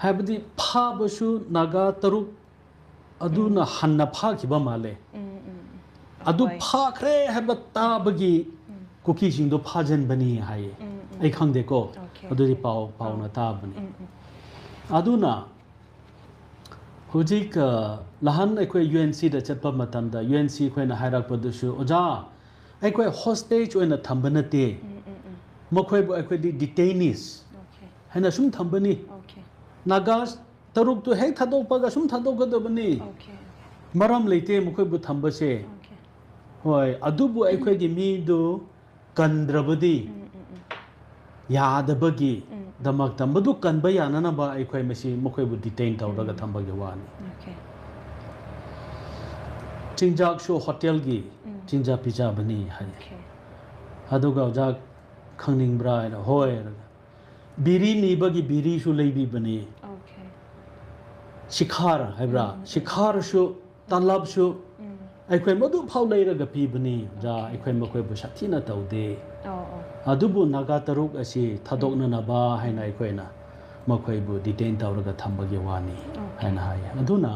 ꯍꯥꯏꯕꯗꯤ ꯐꯥꯕꯁꯨ ꯅꯥꯒꯥ ꯇꯔꯨꯛ ꯑꯗꯨꯅ ꯍꯟꯅ ꯐꯥꯈꯤꯕ ꯃꯥꯜꯂꯦ ꯑꯗꯨ ꯐꯥꯈ꯭ꯔꯦ ꯍꯥꯏꯕ ꯇꯥꯕꯒꯤ ꯀꯨꯀꯤꯁꯤꯡꯗꯣ ꯐꯥꯖꯟꯕꯅꯤ ꯍꯥꯏꯌꯦ ꯑꯩ ꯈꯪꯗꯦꯀꯣ ꯑꯗꯨꯗꯤ ꯄꯥꯎꯅ ꯇꯥꯕꯅꯤ ꯑꯗꯨꯅ ꯍꯧꯖꯤꯛ ꯂꯍꯟ ꯑꯩꯈꯣꯏ UNCꯗ ꯆꯠꯄ ꯃꯇꯝꯗ UNC ꯑꯩꯈꯣꯏꯅ ꯍꯥꯏꯔꯛꯄꯗꯨꯁꯨ ꯑꯣꯖꯥ ꯑꯩꯈꯣꯏ ꯍꯣꯁꯇꯦꯖ ꯑꯣꯏꯅ ꯊꯝꯕ ꯅꯠꯇꯦ ꯃꯈꯣꯏꯕꯨ ꯑꯩꯈꯣꯏꯗꯤ ꯗꯤꯇꯦꯅꯤꯁ ꯍꯥꯏꯅ ꯁꯨꯝ ꯊꯝꯕꯅꯤ ꯅꯥꯒꯥꯁ ꯇꯔꯨꯛꯇꯨ ꯍꯦꯛ ꯊꯥꯗꯣꯛꯄꯒ ꯁꯨꯝ ꯊꯥꯗꯣꯛꯀꯗꯕꯅꯤ ꯃꯔꯝ ꯂꯩꯇꯦ ꯃꯈꯣꯏꯕꯨ ꯊꯝꯕꯁꯦ ꯍꯣꯏ ꯑꯗꯨꯕꯨ ꯑꯩꯈꯣꯏꯒꯤ ꯃꯤꯗꯨ ꯀꯟꯗ꯭ꯔꯕꯗꯤ ꯌꯥꯗꯕꯒꯤ ꯗꯃꯛꯇ ꯃꯗꯨ ꯀꯟꯕ ꯌꯥꯅꯅꯕ ꯑꯩꯈꯣꯏ ꯃꯈꯣꯏꯕꯨ ꯗꯤꯇꯦꯟ ꯇꯧꯔꯒ ꯊꯝꯕꯒꯤ ꯋꯥꯅꯤ ꯆꯤꯟꯖꯥꯛꯁꯨ ꯍꯣꯇꯦꯜꯒꯤ ꯆꯤꯟꯖꯥꯛ ꯄꯤꯖꯕꯅꯤ ꯍꯥꯏ ꯑꯗꯨꯒ ꯑꯣꯖꯥ ꯈꯪꯅꯤꯡꯕ꯭ꯔꯥ ꯍꯥꯏꯅ ꯍꯣꯏ ꯕꯤꯔꯤ ꯅꯤꯕꯒꯤ ꯕꯤꯔꯤꯁꯨ ꯂꯩꯕꯤꯕꯅꯤ ꯁꯤꯈꯥꯔ ꯍꯥꯏꯕ꯭ꯔꯥ ꯁꯤꯈꯥꯔꯁꯨ ꯇꯂꯕꯁꯨ ꯑꯩꯈꯣꯏ ꯃꯗꯨ ꯐꯥꯎ ꯂꯩꯔꯒ ꯄꯤꯕꯅꯤ ꯑꯣꯖꯥ ꯑꯩꯈꯣꯏ ꯃꯈꯣꯏꯕꯨ ꯁꯥꯊꯤꯅ ꯇꯧꯗꯦ ꯑꯗꯨꯕꯨ ꯅꯥꯒꯥ ꯇꯔꯨꯛ ꯑꯁꯤ ꯊꯥꯗꯣꯛꯅꯅꯕ ꯍꯥꯏꯅ ꯑꯩꯈꯣꯏꯅ ꯃꯈꯣꯏꯕꯨ ꯗꯤꯇꯦꯟ ꯇꯧꯔꯒ ꯊꯝꯕꯒꯤ ꯋꯥꯅꯤ ꯍꯥꯏꯅ ꯍꯥꯏ ꯑꯗꯨꯅ